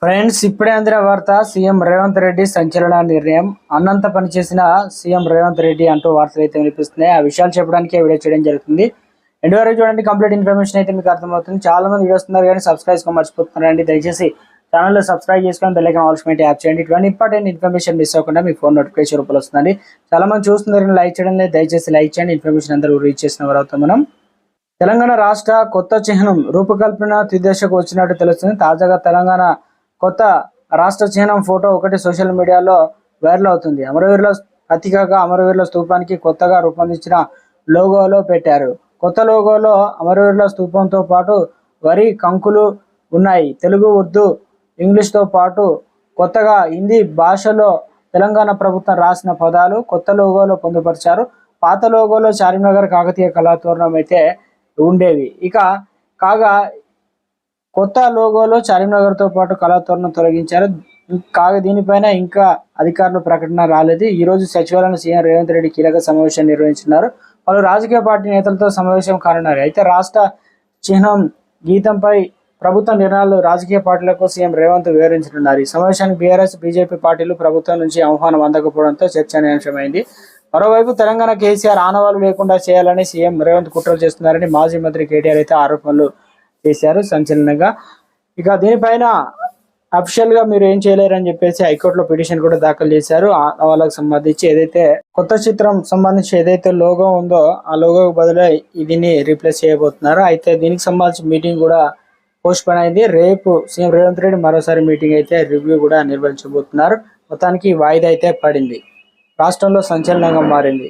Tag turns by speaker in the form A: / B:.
A: Friends, ఇప్పుడే అందిన వార్త. సీఎం రేవంత్ రెడ్డి సంచలన నిర్ణయం. అన్నంత పనిచేసిన సీఎం రేవంత్ రెడ్డి అంటూ వార్తలు అయితే వినిపిస్తున్నాయి. ఆ విషయాలు చెప్పడానికి వీడియో చేయడం జరుగుతుంది. ఎండ్ వరకు చూడండి, కంప్లీట్ ఇన్ఫర్మేషన్ అయితే మీకు అర్థమవుతుంది. చాలా మంది చూస్తున్నారు కానీ సబ్స్క్రైబ్ చేసుకో మర్చిపోతున్నారండి. దయచేసి ఛానల్లో సబ్స్క్రైబ్ చేసుకొని బెల్ ఐకాన్ ఆల్ యాప్ చేయండి. ఇటువంటి ఇంపార్టెంట్ ఇన్ఫర్మేషన్ మిస్ అవ్వకుండా మీ ఫోన్ నోటిఫికేషన్ రూపంలో వస్తుందండి. చాలా మంది చూస్తున్నారు, లైక్ చేయడం లేదు. దయచేసి లైక్ చేయండి. ఇన్ఫర్మేషన్ అందరూ రీచ్ చేసిన వారు అవుతాం. మనం తెలంగాణ రాష్ట్ర కొత్త చిహ్నం రూపకల్పన తుదిదశకు వచ్చినట్టు తెలుస్తుంది. తాజాగా తెలంగాణ కొత్త రాష్ట్ర చిహ్నం ఫోటో ఒకటి సోషల్ మీడియాలో వైరల్ అవుతుంది. అమరవీరుల ప్రతీకగా అమరవీరుల స్తూపానికి కొత్తగా రూపొందించిన లోగోలో పెట్టారు. కొత్త లోగోలో అమరవీరుల స్తూపంతో పాటు వరి కంకులు ఉన్నాయి. తెలుగు, ఉర్దూ, ఇంగ్లీష్తో పాటు కొత్తగా హిందీ భాషలో తెలంగాణ ప్రభుత్వం రాసిన పదాలు కొత్త లోగోలో పొందుపరిచారు. పాత లోగోలో చార్మినగర్ కాకతీయ కళాతోరణం అయితే ఉండేవి. కాగా కొత్త లోగోలో చార్మినగర్తో పాటు కళాతోరణం తొలగించారు. కాగా దీనిపైన ఇంకా అధికారుల ప్రకటన రాలేదు. ఈ రోజు సచివాలయంలో సీఎం రేవంత్ రెడ్డి కీలక సమావేశం నిర్వహించున్నారు. పలు రాజకీయ పార్టీ నేతలతో సమావేశం కానున్నారు. అయితే రాష్ట్ర చిహ్నం గీతంపై ప్రభుత్వ నిర్ణయాలు రాజకీయ పార్టీలకు సీఎం రేవంత్ వివరించనున్నారు. ఈ సమావేశానికి బీఆర్ఎస్, బీజేపీ పార్టీలు ప్రభుత్వం నుంచి ఆహ్వానం అందకపోవడంతో చర్చనీయాంశమైంది. మరోవైపు తెలంగాణ కేసీఆర్ ఆనవాళ్లు లేకుండా చేయాలని సీఎం రేవంత్ కుట్రలు చేస్తున్నారని మాజీ మంత్రి కేటీఆర్ అయితే ఆరోపణలు చేశారు సంచలనంగా. దీనిపైన అఫిషియల్ గా మీరు ఏం చేయలేరని చెప్పేసి హైకోర్టులో పిటిషన్ కూడా దాఖలు చేశారు. వాళ్ళకి సంబంధించి ఏదైతే కొత్త చిత్రం సంబంధించి ఏదైతే లోగో ఉందో ఆ లోగోకు బదులు దీన్ని రీప్లేస్ చేయబోతున్నారు. అయితే దీనికి సంబంధించి మీటింగ్ కూడా పోస్ట్ పోన్ అయింది. రేపు సీఎం రేవంత్ రెడ్డి మరోసారి మీటింగ్ అయితే రివ్యూ కూడా నిర్వహించబోతున్నారు. మొత్తానికి వాయిదా అయితే పడింది. రాష్ట్రంలో సంచలనంగా మారింది.